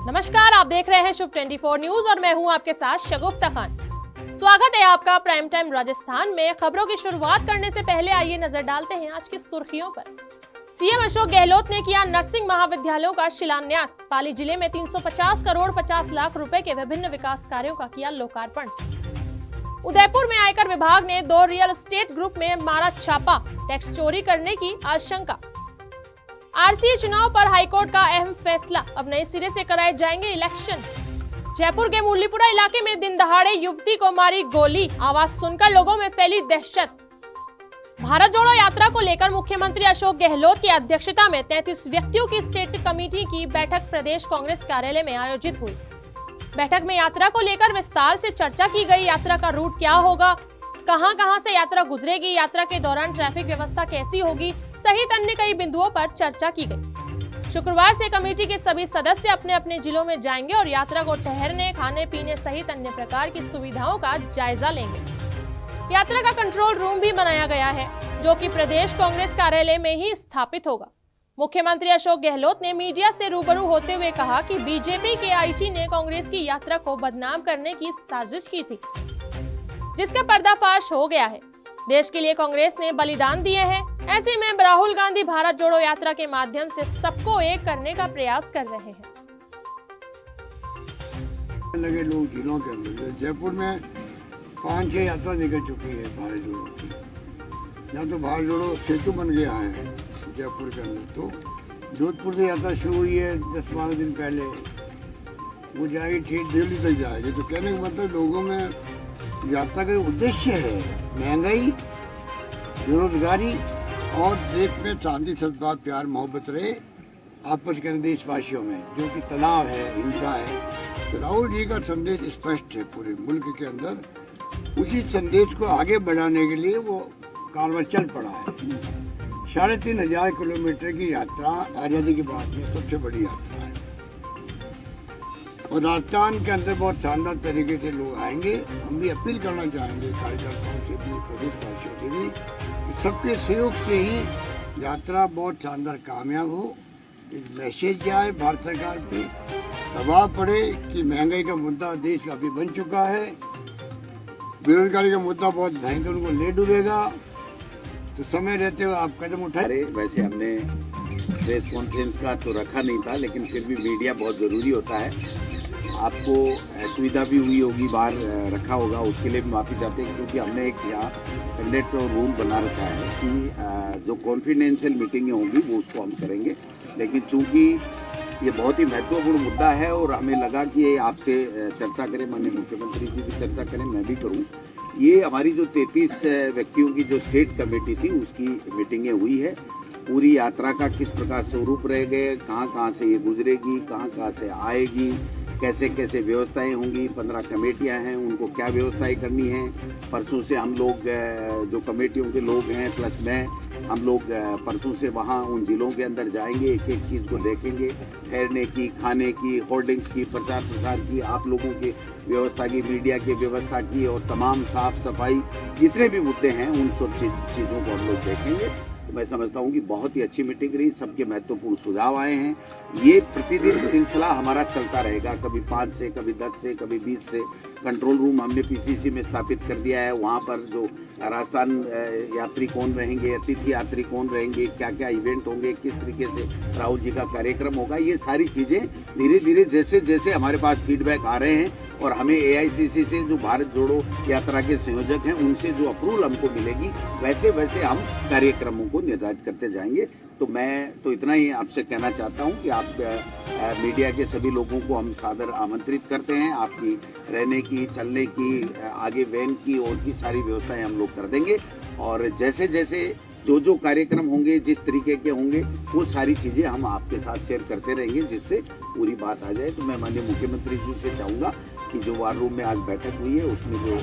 नमस्कार, आप देख रहे हैं शुभ 24 न्यूज और मैं हूं आपके साथ शगुफ्ता खान। स्वागत है आपका प्राइम टाइम राजस्थान में। खबरों की शुरुआत करने से पहले आइए नजर डालते हैं आज की सुर्खियों पर। सीएम अशोक गहलोत ने किया नर्सिंग महाविद्यालयों का शिलान्यास। पाली जिले में 350 करोड़ 50 लाख रुपए के विभिन्न विकास कार्यों का किया लोकार्पण। उदयपुर में आयकर विभाग ने 2 रियल एस्टेट ग्रुप में मारा छापा, टैक्स चोरी करने की आशंका। आरसीए चुनाव पर हाईकोर्ट का अहम फैसला, अब नए सिरे से कराए जाएंगे इलेक्शन। जयपुर के मुरलीपुरा इलाके में दिन दहाड़े युवती को मारी गोली, आवाज सुनकर लोगों में फैली दहशत। भारत जोड़ो यात्रा को लेकर मुख्यमंत्री अशोक गहलोत की अध्यक्षता में 33 व्यक्तियों की स्टेट कमेटी की बैठक प्रदेश कांग्रेस कार्यालय में आयोजित हुई। बैठक में यात्रा को लेकर विस्तार से चर्चा की गई। यात्रा का रूट क्या होगा, कहां-कहां से यात्रा गुजरेगी, यात्रा के दौरान ट्रैफिक व्यवस्था कैसी होगी, सहित अन्य कई बिंदुओं पर चर्चा की गई। शुक्रवार से कमेटी के सभी सदस्य अपने अपने जिलों में जाएंगे और यात्रा को ठहरने, खाने पीने सहित अन्य प्रकार की सुविधाओं का जायजा लेंगे। यात्रा का कंट्रोल रूम भी बनाया गया है, जो कि प्रदेश कांग्रेस कार्यालय में ही स्थापित होगा। मुख्यमंत्री अशोक गहलोत ने मीडिया से रूबरू होते हुए कहा कि बीजेपी के आईटी ने कांग्रेस की यात्रा को बदनाम करने की साजिश की थी, जिसका पर्दाफाश हो गया है। देश के लिए कांग्रेस ने बलिदान दिए हैं। ऐसे में राहुल गांधी भारत जोड़ो यात्रा के माध्यम से सबको एक करने का प्रयास कर रहे हैं। लगे लोग जिलों के अंदर, जयपुर में 5-6 यात्रा निकल चुकी है भारत जोड़ो की। यहाँ तो भारत जोड़ो सेतु बन गया है जयपुर के अंदर। तो जोधपुर से यात्रा शुरू हुई है 10-12 दिन पहले, वो जाएगी ठीक दिल्ली तक जाएगी। तो कहने का मतलब लोगों में यात्रा का उद्देश्य है महंगाई, बेरोजगारी और देश में शांति, सद्भाव, प्यार, मोहब्बत रहे आपस के देशवासियों में, जो कि तनाव है, हिंसा है। तो राहुल जी का संदेश स्पष्ट है पूरे मुल्क के अंदर। उसी संदेश को आगे बढ़ाने के लिए वो कारवां चल पड़ा है। 3500 किलोमीटर की यात्रा आज़ादी के बाद में सबसे बड़ी यात्रा है और राजस्थान के अंदर बहुत शानदार तरीके से लोग आएंगे। हम भी अपील करना चाहेंगे कार्यकर्ताओं से भी, प्रदेशवासियों से भी, कि सबके सहयोग से ही यात्रा बहुत शानदार कामयाब हो। एक मैसेज जाए भारत सरकार पे, दबाव पड़े कि महंगाई का मुद्दा देशव्यापी बन चुका है, बेरोजगारी का मुद्दा बहुत भयंकर उनको ले डूबेगा। तो समय रहते हुए आप कदम उठाए। वैसे हमने प्रेस कॉन्फ्रेंस का तो रखा नहीं था, लेकिन फिर भी मीडिया बहुत ज़रूरी होता है। आपको असुविधा भी हुई होगी, बाहर रखा होगा, उसके लिए भी माफ़ी चाहते हैं, क्योंकि हमने एक यहाँ कंडक्ट और रूल बना रखा है कि जो कॉन्फिडेंशियल मीटिंगें होंगी वो उसको हम करेंगे। लेकिन चूँकि ये बहुत ही महत्वपूर्ण मुद्दा है और हमें लगा कि आपसे चर्चा करें, माननीय मुख्यमंत्री जी भी चर्चा करें, मैं भी करूँ। ये हमारी जो 33 व्यक्तियों की जो स्टेट कमेटी थी उसकी मीटिंगें हुई है। पूरी यात्रा का किस प्रकार स्वरूप रह गए, कहाँ से ये गुजरेगी, कहाँ से आएगी, कैसे कैसे व्यवस्थाएं होंगी, 15 कमेटियां हैं, उनको क्या व्यवस्थाएं करनी है। परसों से हम लोग जो कमेटियों के लोग हैं प्लस मैं, हम लोग परसों से वहाँ उन ज़िलों के अंदर जाएंगे, एक एक चीज़ को देखेंगे, ठहरने की, खाने की, होर्डिंग्स की, प्रचार प्रसार की, आप लोगों की व्यवस्था की, मीडिया की व्यवस्था की, और तमाम साफ सफाई जितने भी मुद्दे हैं उन सब चीज़ों को हम लोग देखेंगे। तो मैं समझता हूँ कि बहुत ही अच्छी मीटिंग रही, सबके महत्वपूर्ण सुझाव आए हैं। ये प्रतिदिन सिलसिला हमारा चलता रहेगा, कभी 5 से, कभी 10 से, कभी 20 से। कंट्रोल रूम हमने पीसीसी में स्थापित कर दिया है। वहाँ पर जो राजस्थान यात्री कौन रहेंगे, अतिथि यात्री कौन रहेंगे, क्या क्या इवेंट होंगे, किस तरीके से राहुल जी का कार्यक्रम होगा, ये सारी चीज़ें धीरे धीरे जैसे जैसे हमारे पास फीडबैक आ रहे हैं और हमें एआईसीसी से जो भारत जोड़ो यात्रा के संयोजक हैं उनसे जो अप्रूवल हमको मिलेगी, वैसे वैसे हम कार्यक्रमों को निर्धारित करते जाएंगे। तो मैं तो इतना ही आपसे कहना चाहता हूं कि आप मीडिया के सभी लोगों को हम सादर आमंत्रित करते हैं। आपकी रहने की, चलने की, आगे वैन की और की सारी व्यवस्थाएं हम लोग कर देंगे। और जैसे जैसे जो कार्यक्रम होंगे, जिस तरीके के होंगे, वो सारी चीज़ें हम आपके साथ शेयर करते रहेंगे, जिससे पूरी बात आ जाए। तो मैं माननीय मुख्यमंत्री जी से चाहूँगा कि जो वार रूम में आज बैठक हुई है, उसमें जो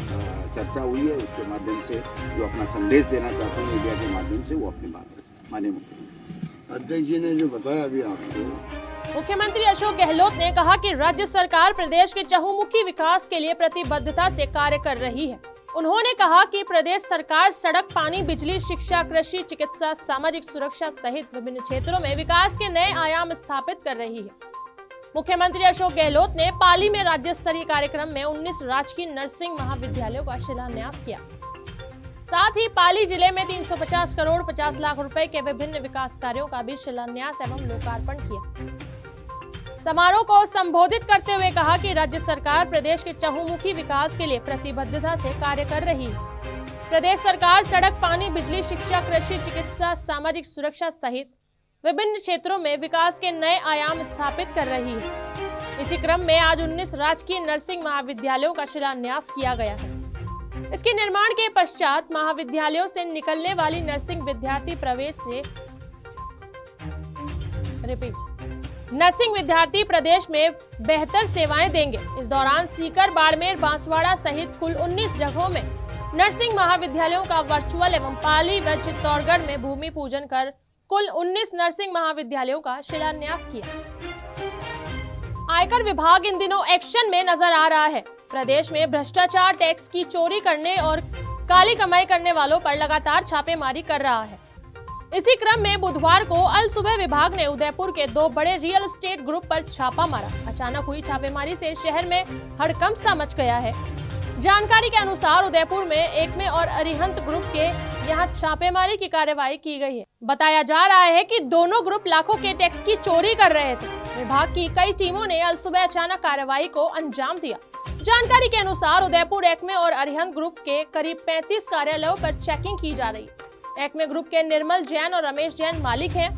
चर्चा हुई है, उसके माध्यम से जो अपना संदेश देना चाहते हैं मीडिया के माध्यम से, वो अपनी बात रखें। माननीय मुख्यमंत्री अध्यक्ष जी ने जो बताया अभी आपको, मुख्यमंत्री अशोक गहलोत ने कहा कि राज्य सरकार प्रदेश के चहुमुखी विकास के लिए प्रतिबद्धता से कार्य कर रही है। उन्होंने कहा कि प्रदेश सरकार सड़क, पानी, बिजली, शिक्षा, कृषि, चिकित्सा, सामाजिक सुरक्षा सहित विभिन्न क्षेत्रों में विकास के नए आयाम स्थापित कर रही है। मुख्यमंत्री अशोक गहलोत ने पाली में राज्य स्तरीय कार्यक्रम में 19 राजकीय नर्सिंग महाविद्यालयों का शिलान्यास किया। साथ ही पाली जिले में 350 करोड़ 50 लाख रुपए के विभिन्न विकास कार्यों का भी शिलान्यास एवं लोकार्पण किया। समारोह को संबोधित करते हुए कहा कि राज्य सरकार प्रदेश के चहुमुखी विकास के लिए प्रतिबद्धता से कार्य कर रही है। प्रदेश सरकार सड़क, पानी, बिजली, शिक्षा, कृषि, चिकित्सा, सामाजिक सुरक्षा सहित विभिन्न क्षेत्रों में विकास के नए आयाम स्थापित कर रही है। इसी क्रम में आज 19 राजकीय नर्सिंग महाविद्यालयों का शिलान्यास किया गया है। इसके निर्माण के पश्चात महाविद्यालयों से निकलने वाली नर्सिंग विद्यार्थी नर्सिंग विद्यार्थी प्रदेश में बेहतर सेवाएं देंगे। इस दौरान सीकर, बाड़मेर, बांसवाड़ा सहित कुल 19 जगहों में नर्सिंग महाविद्यालयों का वर्चुअल एवं पाली व चित्तौड़गढ़ में भूमि पूजन कर कुल 19 नर्सिंग महाविद्यालयों का शिलान्यास किया। आयकर विभाग इन दिनों एक्शन में नजर आ रहा है। प्रदेश में भ्रष्टाचार, टैक्स की चोरी करने और काली कमाई करने वालों पर लगातार छापेमारी कर रहा है। इसी क्रम में बुधवार को अल सुबह विभाग ने उदयपुर के 2 बड़े रियल एस्टेट ग्रुप पर छापा मारा। अचानक हुई छापेमारी से शहर में हड़कंप सा मच गया है। जानकारी के अनुसार उदयपुर में एकमे और अरिहंत ग्रुप के यहां छापेमारी की कार्रवाई की गई है। बताया जा रहा है कि दोनों ग्रुप लाखों के टैक्स की चोरी कर रहे थे। विभाग की कई टीमों ने अल सुबह अचानक कार्रवाई को अंजाम दिया। जानकारी के अनुसार उदयपुर एकमे और अरिहंत ग्रुप के करीब 35 कार्यालयों पर चेकिंग की जा रही है। एकमे ग्रुप के निर्मल जैन और रमेश जैन मालिक हैं।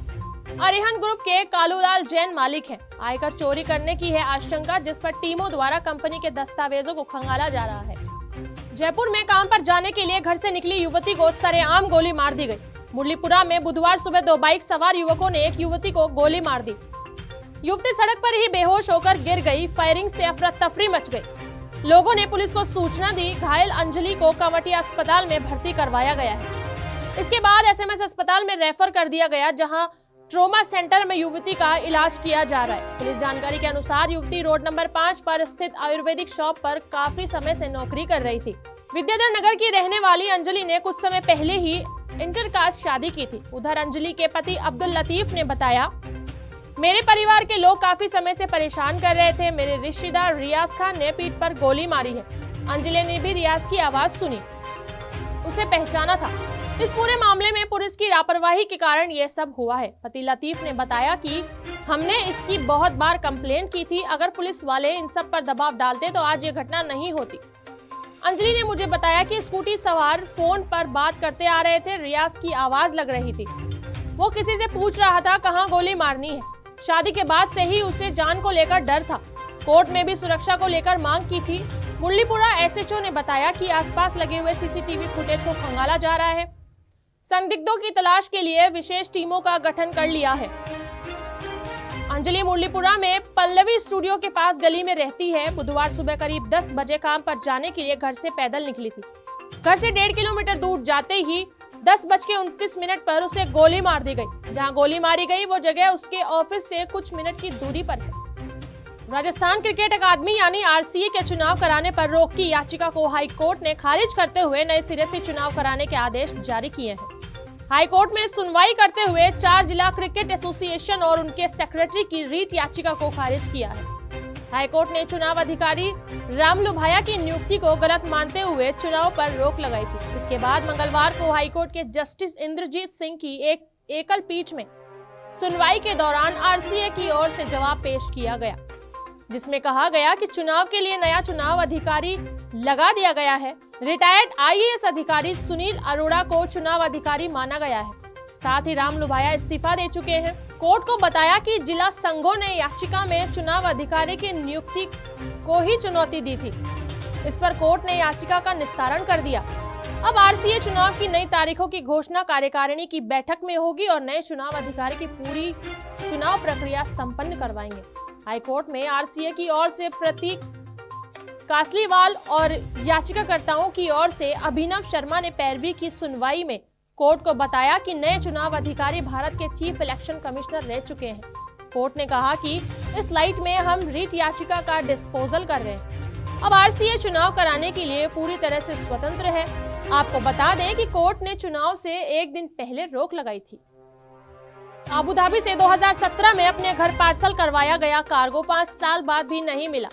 अरिहंत ग्रुप के कालूलाल जैन मालिक हैं। आयकर चोरी करने की है आशंका, जिस पर टीमों द्वारा कंपनी के दस्तावेजों को खंगाला जा रहा है। जयपुर में काम पर जाने के लिए घर से निकली युवती को सरेआम गोली मार दी गई। मुरलीपुरा में बुधवार सुबह 2 बाइक सवार युवकों ने एक युवती को गोली मार दी। युवती सड़क पर ही बेहोश होकर गिर गई। फायरिंग से अफरा तफरी मच गई। लोगों ने पुलिस को सूचना दी। घायल अंजलि को कांवटिया अस्पताल में भर्ती करवाया गया है। इसके बाद एसएमएस अस्पताल में रेफर कर दिया गया, जहां ट्रोमा सेंटर में युवती का इलाज किया जा रहा है। पुलिस जानकारी के अनुसार युवती रोड नंबर 5 पर स्थित आयुर्वेदिक शॉप पर काफी समय से नौकरी कर रही थी। विद्याधर नगर की रहने वाली अंजलि ने कुछ समय पहले ही इंटरकास्ट शादी की थी। उधर अंजलि के पति अब्दुल लतीफ ने बताया, मेरे परिवार के लोग काफी समय से परेशान कर रहे थे। मेरे रिश्तेदार रियाज खान ने पीठ पर गोली मारी है। अंजलि ने भी रियाज की आवाज सुनी, उसे पहचाना था। इस पूरे मामले में पुलिस की लापरवाही के कारण यह सब हुआ है। पति लतीफ ने बताया कि हमने इसकी बहुत बार कंप्लेन की थी। अगर पुलिस वाले इन सब पर दबाव डालते तो आज ये घटना नहीं होती। अंजलि ने मुझे बताया कि स्कूटी सवार फोन पर बात करते आ रहे थे। रियाज की आवाज लग रही थी। वो किसी से पूछ रहा था कहाँ गोली मारनी है। शादी के बाद से ही उसे जान को लेकर डर था। कोर्ट में भी सुरक्षा को लेकर मांग की थी। मुरलीपुरा एसएचओ ने बताया कि आसपास लगे हुए सीसीटीवी फुटेज को खंगाला जा रहा है। संदिग्धों की तलाश के लिए विशेष टीमों का गठन कर लिया है। अंजलि मुरलीपुरा में पल्लवी स्टूडियो के पास गली में रहती है। बुधवार सुबह करीब 10 बजे काम पर जाने के लिए घर से पैदल निकली थी। घर से 1.5 किलोमीटर दूर जाते ही 10:29 पर उसे गोली मार दी गई। जहां गोली मारी गई वो जगह उसके ऑफिस से कुछ मिनट की दूरी पर है। राजस्थान क्रिकेट अकादमी यानी आरसीए के चुनाव कराने पर रोक की याचिका को हाई कोर्ट ने खारिज करते हुए नए सिरे से चुनाव कराने के आदेश जारी किए हैं। हाई कोर्ट में सुनवाई करते हुए 4 जिला क्रिकेट एसोसिएशन और उनके सेक्रेटरी की रीट याचिका को खारिज किया है। हाई कोर्ट ने चुनाव अधिकारी रामलुभाया की नियुक्ति को गलत मानते हुए चुनाव पर रोक लगाई थी। इसके बाद मंगलवार को हाई कोर्ट के जस्टिस इंद्रजीत सिंह की एक एकल पीठ में सुनवाई के दौरान आरसीए की ओर से जवाब पेश किया गया, जिसमें कहा गया कि चुनाव के लिए नया चुनाव अधिकारी लगा दिया गया है। रिटायर्ड आईएएस अधिकारी सुनील अरोड़ा को चुनाव अधिकारी माना गया है। साथ ही रामलुभाया इस्तीफा दे चुके हैं। कोर्ट को बताया कि जिला संघों ने याचिका में चुनाव अधिकारी की नियुक्ति को ही चुनौती दी थी। इस पर कोर्ट ने याचिका का निस्तारण कर दिया। अब आरसीए चुनाव की नई तारीखों की घोषणा कार्यकारिणी की बैठक में होगी और नए चुनाव अधिकारी की पूरी चुनाव प्रक्रिया संपन्न करवाएंगे। हाईकोर्ट में आरसीए की ओर से प्रतीक कासलीवाल और याचिकाकर्ताओं की ओर से अभिनव शर्मा ने पैरवी की सुनवाई में कोर्ट को बताया कि नए चुनाव अधिकारी भारत के चीफ इलेक्शन कमिश्नर रह चुके हैं। कोर्ट ने कहा कि इस लाइट में हम रीट याचिका का डिस्पोजल कर रहे हैं। अब आरसीए चुनाव कराने के लिए पूरी तरह से स्वतंत्र है। आपको बता दें कि कोर्ट ने चुनाव से एक दिन पहले रोक लगाई थी। अबू धाबी से 2017 में अपने घर पार्सल करवाया गया कार्गो 5 साल बाद भी नहीं मिला।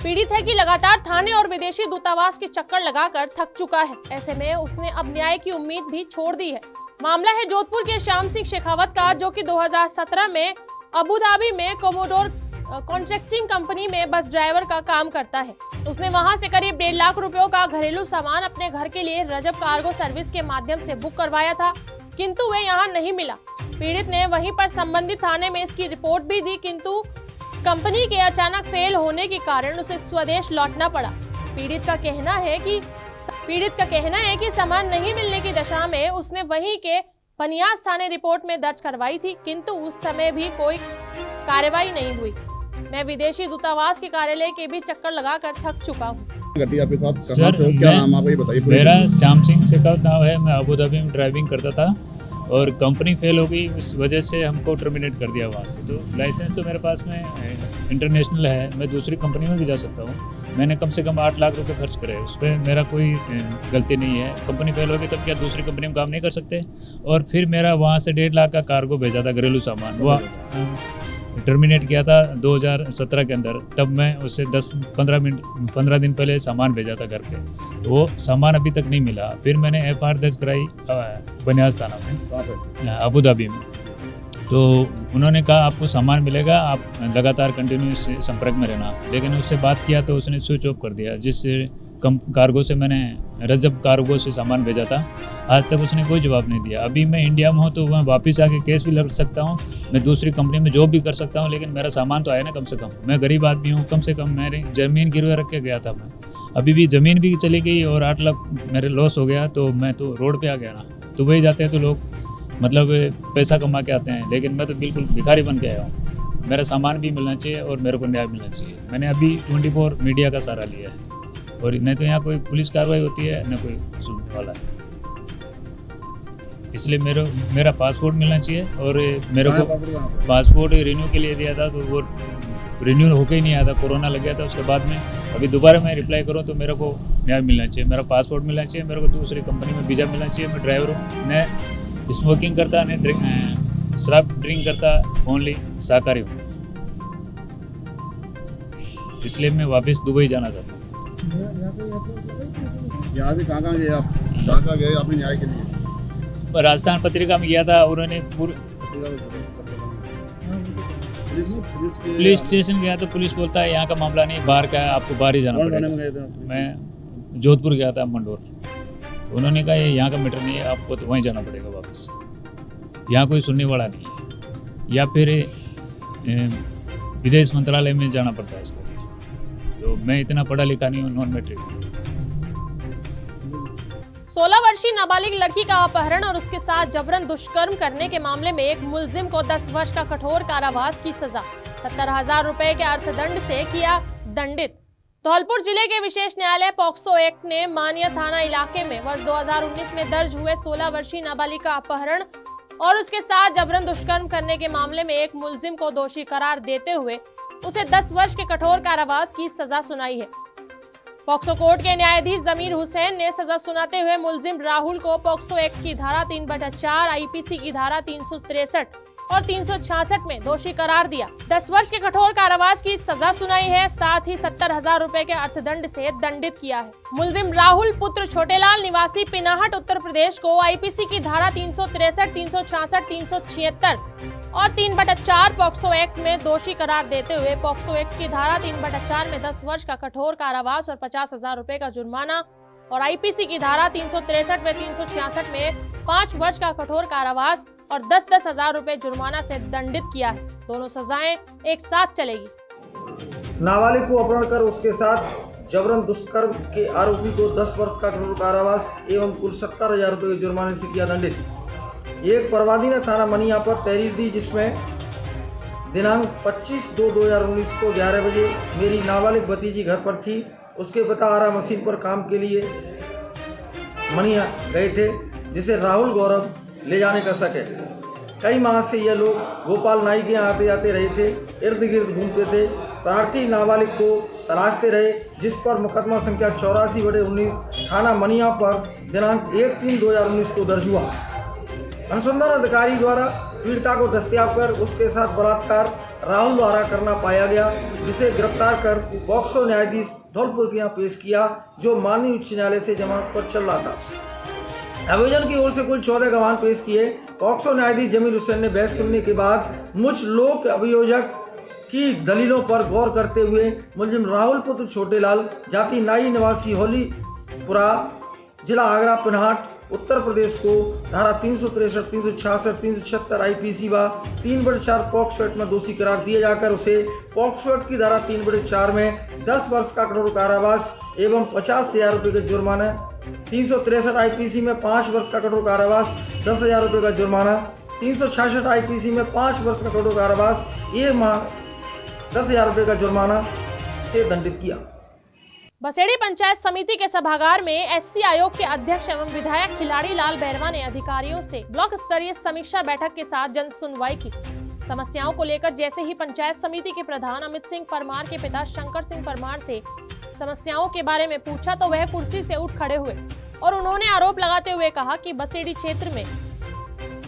पीड़ित है कि लगातार थाने और विदेशी दूतावास के चक्कर लगाकर थक चुका है। ऐसे में उसने अब न्याय की उम्मीद भी छोड़ दी है। मामला है जोधपुर के श्याम सिंह शेखावत का, जो कि 2017 में अबू धाबी में कोमोडोर कॉन्ट्रैक्टिंग कंपनी में बस ड्राइवर का काम करता है। उसने वहां से करीब 1.5 लाख रुपयों का घरेलू सामान अपने घर के लिए रजब कार्गो सर्विस के माध्यम से बुक करवाया था, किंतु वह यहाँ नहीं मिला। पीड़ित ने वहीं पर संबंधित थाने में इसकी रिपोर्ट भी दी, किंतु कंपनी के अचानक फेल होने के कारण उसे स्वदेश लौटना पड़ा। पीड़ित का कहना है कि सामान नहीं मिलने की दशा में उसने वहीं के पनियास थाने रिपोर्ट में दर्ज करवाई थी, किंतु उस समय भी कोई कार्रवाई नहीं हुई। मैं विदेशी दूतावास के कार्यालय के भी चक्कर लगाकर थक चुका हूँ। आपके साथ सर, क्या नाम आप ये बताइए। मेरा श्याम सिंह शेखावत नाम है। मैं अबू धाबी में ड्राइविंग करता था और कंपनी फेल हो गई, उस वजह से हमको टर्मिनेट कर दिया वहाँ से। तो लाइसेंस तो मेरे पास में इंटरनेशनल है, मैं दूसरी कंपनी में भी जा सकता हूँ। मैंने कम से कम 8 लाख रुपए खर्च करे, उस पर मेरा कोई गलती नहीं है। कंपनी फेल हो गई तब क्या दूसरी कंपनी में काम नहीं कर सकते? और फिर मेरा वहाँ से 1.5 लाख का कार्गो भेजा था, घरेलू सामान, वो टर्मिनेट किया था 2017 के अंदर। तब मैं उससे 15 दिन पहले सामान भेजा था घर पे, तो वो सामान अभी तक नहीं मिला। फिर मैंने FIR दर्ज कराई बनियास थाना में, अबू धाबी में। तो उन्होंने कहा आपको सामान मिलेगा, आप लगातार कंटिन्यूस संपर्क में रहना। लेकिन उससे बात किया तो उसने स्विच ऑफ कर दिया, जिससे कार्गो से मैंने रजब कार्गो से सामान भेजा था। आज तक उसने कोई जवाब नहीं दिया। अभी मैं इंडिया में हूँ तो मैं वापस आके केस भी लड़ सकता हूँ, मैं दूसरी कंपनी में जॉब भी कर सकता हूँ, लेकिन मेरा सामान तो आया ना। कम से कम मैं गरीब आदमी हूँ, कम से कम मेरी ज़मीन गिरवे रख के गया था मैं। अभी भी ज़मीन भी चली गई और 8 लाख मेरे लॉस हो गया, तो मैं तो रोड पर आ गया ना। तो वही जाते हैं तो लोग मतलब पैसा कमा के आते हैं, लेकिन मैं तो बिल्कुल भिखारी बन के आया हूँ। मेरा सामान भी मिलना चाहिए और मेरे को न्याय मिलना चाहिए। मैंने अभी 24 मीडिया का सहारा लिया है, और नहीं तो यहाँ कोई पुलिस कार्रवाई होती है न कोई सुनने वाला है। इसलिए मेरा पासपोर्ट मिलना चाहिए। और मेरे को पासपोर्ट रिन्यू के लिए दिया था, तो वो रिन्यू होके ही नहीं आया था, कोरोना लग गया था। उसके बाद में अभी दोबारा मैं रिप्लाई करूँ तो मेरे को न्याय मिलना चाहिए, मेरा पासपोर्ट मिलना चाहिए, मेरे को दूसरी कंपनी में वीज़ा मिलना चाहिए। मैं ड्राइवर हूँ, मैं स्मोकिंग करता, नहीं शराब ड्रिंक करता, ओनली शाकाहारी हूँ। इसलिए मैं वापस दुबई जाना चाहता हूँ। यहाँ से कहाँ गए आप? कहाँ गए आपने न्याय के लिए? राजस्थान पत्रिका में गया था। उन्होंने पुलिस स्टेशन गया तो पुलिस बोलता है यहाँ का मामला नहीं, बाहर का है, आपको बाहर ही जाना पड़ेगा। मैं जोधपुर गया था, मंडोर। उन्होंने कहा ये यहाँ का मैटर नहीं है, आपको तो वहीं जाना पड़ेगा वापस। यहाँ कोई सुनने वाला नहीं है, या फिर विदेश मंत्रालय में जाना पड़ता है इसके लिए। तो मैं इतना पढ़ा लिखा नहीं हूँ, नॉन मैट्रिक। 16 वर्षीय नाबालिग लड़की का अपहरण और उसके साथ जबरन दुष्कर्म करने के मामले में एक मुलजिम को 10 वर्ष का कठोर कारावास की सजा, 70,000 रुपए के अर्थदंड से किया दंडित। धौलपुर जिले के विशेष न्यायालय पॉक्सो एक्ट ने मानिया थाना इलाके में वर्ष 2019 में दर्ज हुए 16 वर्षीय नाबालिग का अपहरण और उसके साथ जबरन दुष्कर्म करने के मामले में एक मुलजिम को दोषी करार देते हुए उसे 10 वर्ष के कठोर कारावास की सजा सुनाई है। पॉक्सो कोर्ट के न्यायाधीश जमीर हुसैन ने सजा सुनाते हुए मुलजिम राहुल को पॉक्सो एक्ट की धारा 3/4, IPC की धारा 363 और 366 में दोषी करार दिया। 10 वर्ष के कठोर कारावास की सजा सुनाई है, साथ ही 70,000 रुपए के अर्थदंड से दंडित किया है। मुलजिम राहुल पुत्र छोटेलाल निवासी पिनाहट उत्तर प्रदेश को IPC की धारा 363, 366, 376 और 3/4 पॉक्सो एक्ट में दोषी करार देते हुए पॉक्सो एक्ट की धारा 3/4 में 10 वर्ष का कठोर कारावास और 50,000 रुपए का जुर्माना और IPC की धारा 363 व 366 में 5 वर्ष का कठोर कारावास और 10-10 हजार रुपए जुर्माना से दंडित किया है। दोनों सजाएं एक साथ चलेगी। नाबालिग को अपहरण कर उसके साथ जबरन दुष्कर्म के आरोपी को 10 वर्ष का कठोर कारावास एवं कुल 70,000 रुपये के जुर्माने से किया दंडित। एक परवादी ने थाना मनिया पर तहरीर दी, जिसमें दिनांक 25/2/2019 को 11 बजे मेरी नाबालिग भतीजी घर पर थी। उसके पिता आरा मशीन पर काम के लिए मनिया गए थे, जिसे राहुल गौरव ले जाने का शक है। कई माह से यह लोग गोपाल नाई के यहाँ आते जाते रहे थे, इर्द गिर्द घूमते थे। प्रार्थी नाबालिग को तलाशते रहे, जिस पर मुकदमा संख्या 84/19 थाना मनिया पर दिनांक 1/3/2019 को दर्ज हुआ। अनुसंधान अधिकारी द्वारा पीड़िता को दस्तयाब कर उसके साथ बलात्कार राहुल द्वारा करना पाया गया, जिसे गिरफ्तार कर पॉक्सो न्यायाधीश धौलपुर के यहाँ पेश किया, जो माननीय उच्च न्यायालय से जमानत पर चल रहा था। अभियोजन की ओर से कुल 14 गवाह पेश किए। पॉक्सो न्यायाधीश जमील हुसैन ने बहस सुनने के बाद मुझ लोक अभियोजक की दलीलों पर गौर करते हुए मुलजिम राहुल पुत्र छोटेलाल, जाति नाई, निवासी होलीपुरा, जिला आगरा पिनहाट, उत्तर प्रदेश को धारा 363, 366, 376 IPC व 3/4 पॉक्सो एक्ट में दोषी करार दिए जाकर उसे पॉक्सो एक्ट की धारा 3/4 में 10 वर्ष का कठोर कारावास एवं 50,000 रुपये का जुर्माना, 363 IPC में 5 वर्ष का कठोर कारावास, 10,000 रुपये का जुर्माना, 366 IPC में 5 वर्ष का कठोर कारावास, 1 माह 10,000 रुपये का जुर्माना से दंडित किया। बसेड़ी पंचायत समिति के सभागार में एससी आयोग के अध्यक्ष एवं विधायक खिलाड़ी लाल बैरवा ने अधिकारियों से ब्लॉक स्तरीय समीक्षा बैठक के साथ जन सुनवाई की। समस्याओं को लेकर जैसे ही पंचायत समिति के प्रधान अमित सिंह परमार के पिता शंकर सिंह परमार से समस्याओं के बारे में पूछा तो वह कुर्सी से उठ खड़े हुए और उन्होंने आरोप लगाते हुए कहा कि बसेड़ी क्षेत्र में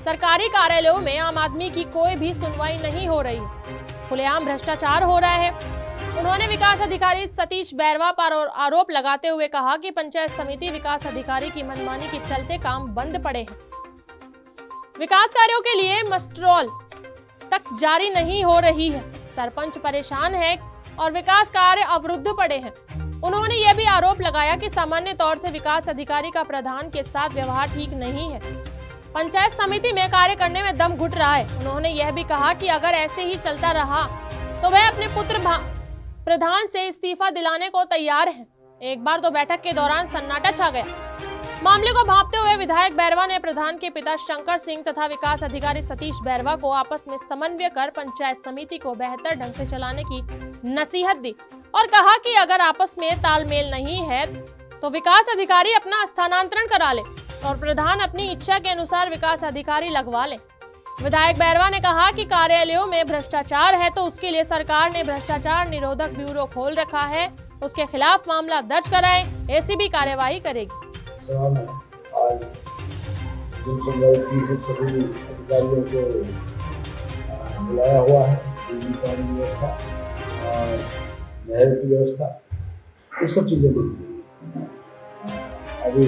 सरकारी कार्यालयों में आम आदमी की कोई भी सुनवाई नहीं हो रही है, खुलेआम भ्रष्टाचार हो रहा है। उन्होंने विकास अधिकारी सतीश बैरवा पर आरोप लगाते हुए कहा कि पंचायत समिति विकास अधिकारी की मनमानी के चलते काम बंद पड़े हैं। विकास कार्यों के लिए मस्ट्रोल तक जारी नहीं हो रही है, सरपंच परेशान है और विकास कार्य अवरुद्ध पड़े हैं। उन्होंने यह भी आरोप लगाया कि सामान्य तौर से विकास अधिकारी का प्रधान के साथ व्यवहार ठीक नहीं है, पंचायत समिति में कार्य करने में दम घुट रहा है। उन्होंने यह भी कहा कि अगर ऐसे ही चलता रहा तो वह अपने पुत्र प्रधान से इस्तीफा दिलाने को तैयार हैं। एक बार तो बैठक के दौरान सन्नाटा छा गया। मामले को भांपते हुए विधायक बैरवा ने प्रधान के पिता शंकर सिंह तथा विकास अधिकारी सतीश बैरवा को आपस में समन्वय कर पंचायत समिति को बेहतर ढंग से चलाने की नसीहत दी और कहा कि अगर आपस में तालमेल नहीं है तो विकास अधिकारी अपना स्थानांतरण करा ले और प्रधान अपनी इच्छा के अनुसार विकास अधिकारी लगवा ले। विधायक बैरवा ने कहा कि कार्यालयों में भ्रष्टाचार है तो उसके लिए सरकार ने भ्रष्टाचार निरोधक ब्यूरो खोल रखा है, उसके खिलाफ मामला दर्ज कराएं, एसीबी कार्यवाही करेगी। आज जनसुनवाई की सभी अधिकारियों को बुलाया हुआ है, बिजली पानी की व्यवस्था और नहर की व्यवस्था, ये सब चीज़ें देख रही है। अभी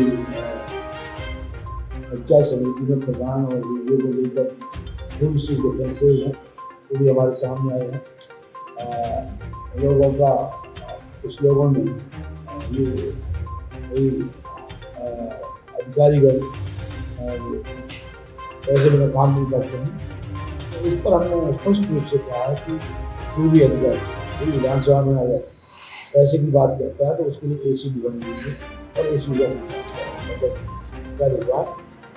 पंचायत समिति में प्रधान और वीडियो को लेकर दूसरी डिफरेंसेज हैं, वो भी हमारे सामने आए हैं। लोगों का कुछ लोगों ने ये अधिकारीगण ऐसे में काम नहीं करते हैं, तो इस पर हमने स्पष्ट रूप से कहा है कि कोई भी अधिकारी कोई विधानसभा में अगर पैसे की बात करता है तो उसके लिए एसीबी बनी हुई है और एसीबी का विभाग,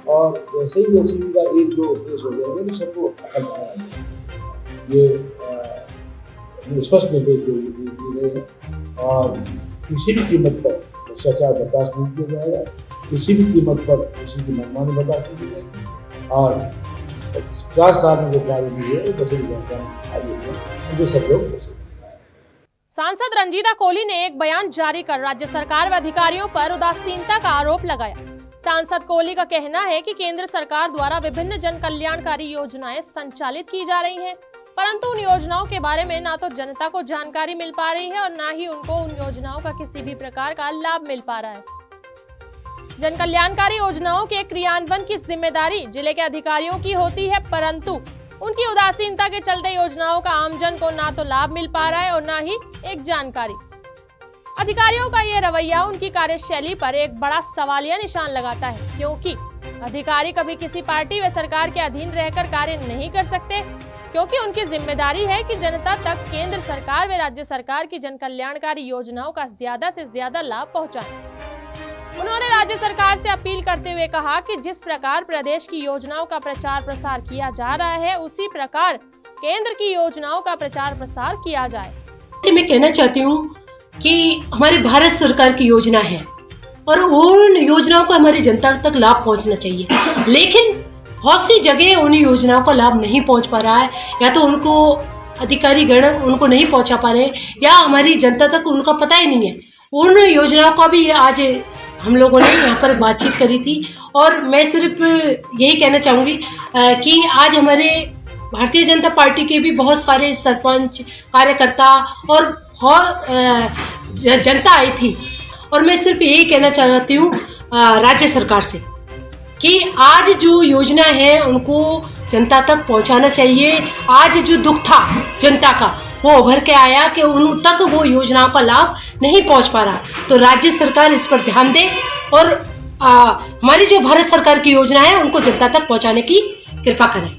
और जैसे ही एसीबी का 1-2 केस हो जाएगा तो सबको ये स्पष्ट निर्देश दिए गए हैं और किसी भी कीमत पर भ्रष्टाचार बर्दाश्त नहीं किया जाएगा, किसी भी कीमत पर किसी की मनमानी बर्दाश्त नहीं की जाएगी और 50 साल में जो कार्य हुए बसे उनके सब लोग। सांसद रंजीता कोली ने एक बयान जारी कर राज्य सरकार व अधिकारियों पर उदासीनता का आरोप लगाया। सांसद कोली का कहना है कि केंद्र सरकार द्वारा विभिन्न जन कल्याणकारी योजनाएं संचालित की जा रही हैं, परंतु उन योजनाओं के बारे में ना तो जनता को जानकारी मिल पा रही है और ना ही उनको उन योजनाओं का किसी भी प्रकार का लाभ मिल पा रहा है। जन कल्याणकारी योजनाओं के क्रियान्वयन की जिम्मेदारी जिले के अधिकारियों की होती है, परंतु उनकी उदासीनता के चलते योजनाओं का आमजन को ना तो लाभ मिल पा रहा है और ना ही एक जानकारी। अधिकारियों का यह रवैया उनकी कार्यशैली पर एक बड़ा सवालिया निशान लगाता है, क्योंकि अधिकारी कभी किसी पार्टी व सरकार के अधीन रहकर कार्य नहीं कर सकते, क्योंकि उनकी जिम्मेदारी है कि जनता तक केंद्र सरकार व राज्य सरकार की जन कल्याणकारी योजनाओं का ज्यादा से ज्यादा लाभ पहुंचाएं। उन्होंने राज्य सरकार से अपील करते हुए कहा कि जिस प्रकार प्रदेश की योजनाओं का प्रचार प्रसार किया जा रहा है, उसी प्रकार केंद्र की योजनाओं का प्रचार प्रसार किया जाए। मैं कहना चाहती हूँ कि हमारी भारत सरकार की योजना है और उन योजनाओं का हमारी जनता तक लाभ पहुंचना चाहिए, लेकिन बहुत सी जगह उन योजनाओं का लाभ नहीं पहुंच पा रहा है, या तो उनको अधिकारी गण उनको नहीं पहुंचा पा रहे, या हमारी जनता तक उनका पता ही नहीं है। उन योजनाओं का भी आज हम लोगों ने यहाँ पर बातचीत करी थी और मैं सिर्फ यही कहना चाहूँगी कि आज हमारे भारतीय जनता पार्टी के भी बहुत सारे सरपंच, कार्यकर्ता और बहुत जनता आई थी, और मैं सिर्फ यही कहना चाहती हूँ राज्य सरकार से कि आज जो योजना है उनको जनता तक पहुंचाना चाहिए। आज जो दुख था जनता का वो उभर के आया कि उन तक वो योजनाओं का लाभ नहीं पहुंच पा रहा, तो राज्य सरकार इस पर ध्यान दे और हमारी जो भारत सरकार की योजना है उनको जनता तक पहुंचाने की कृपा करें।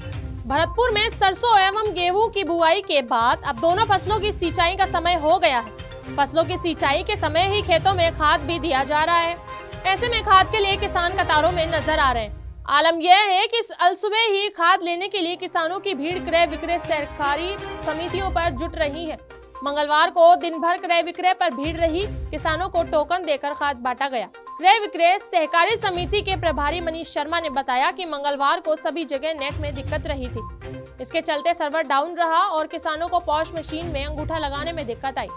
भरतपुर में सरसों एवं गेहूं की बुआई के बाद अब दोनों फसलों की सिंचाई का समय हो गया है। फसलों की सिंचाई के समय ही खेतों में खाद भी दिया जा रहा है। ऐसे में खाद के लिए किसान कतारों में नजर आ रहे हैं। आलम यह है कि अलसुबह ही खाद लेने के लिए किसानों की भीड़ क्रय विक्रय सहकारी समितियों पर जुट रही है। मंगलवार को दिन भर क्रय विक्रय पर भीड़ रही। किसानों को टोकन देकर खाद बांटा गया। क्रय विक्रय सहकारी समिति के प्रभारी मनीष शर्मा ने बताया कि मंगलवार को सभी जगह नेट में दिक्कत रही थी। इसके चलते सर्वर डाउन रहा और किसानों को पॉश मशीन में अंगूठा लगाने में दिक्कत आई।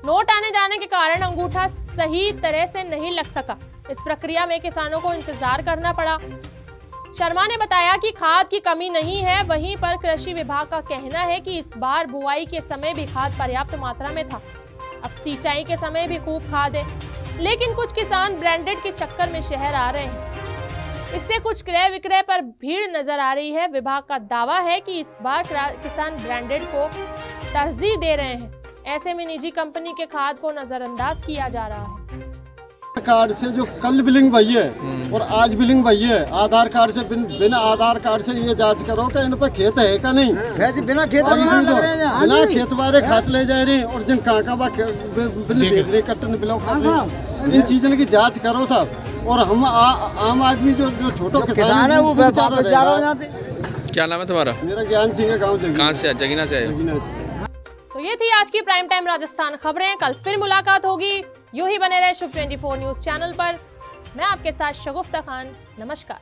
नोट आने जाने के कारण अंगूठा सही तरह से नहीं लग सका। इस प्रक्रिया में किसानों को इंतजार करना पड़ा। शर्मा ने बताया कि खाद की कमी नहीं है, वहीं पर कृषि विभाग का कहना है कि इस बार बुआई के समय भी खाद पर्याप्त मात्रा में था। अब सिंचाई के समय भी खूब खाद है, लेकिन कुछ किसान ब्रांडेड के चक्कर में शहर आ रहे हैं। इससे कुछ क्रय विक्रय पर भीड़ नजर आ रही है। विभाग का दावा है कि इस बार किसान ब्रांडेड को तरजीह दे रहे हैं। ऐसे में निजी कंपनी के खाद को नजरअंदाज किया जा रहा है। कार्ड से जो कल बिलिंग भई है और आज बिलिंग भई है, आधार कार्ड से बिना आधार कार्ड से ये जांच करो कि इन पर खेत है का नहीं। बिना खेत वाले खाद ले जा रहे हैं और जिन कहाँ भेज रहे कट्टन बिलो इन चीजों की जांच करो साहब। और हम आम आदमी जो छोटा किसान है वो क्या नाम है तुम्हारा? मेरा ज्ञान सिंह है, गाँव कहाँ से? जगीना से। तो ये थी आज की प्राइम टाइम राजस्थान खबरें। कल फिर मुलाकात होगी। यूं ही बने रहे शुभ 24 न्यूज चैनल पर। मैं आपके साथ शगुफ्ता खान। नमस्कार।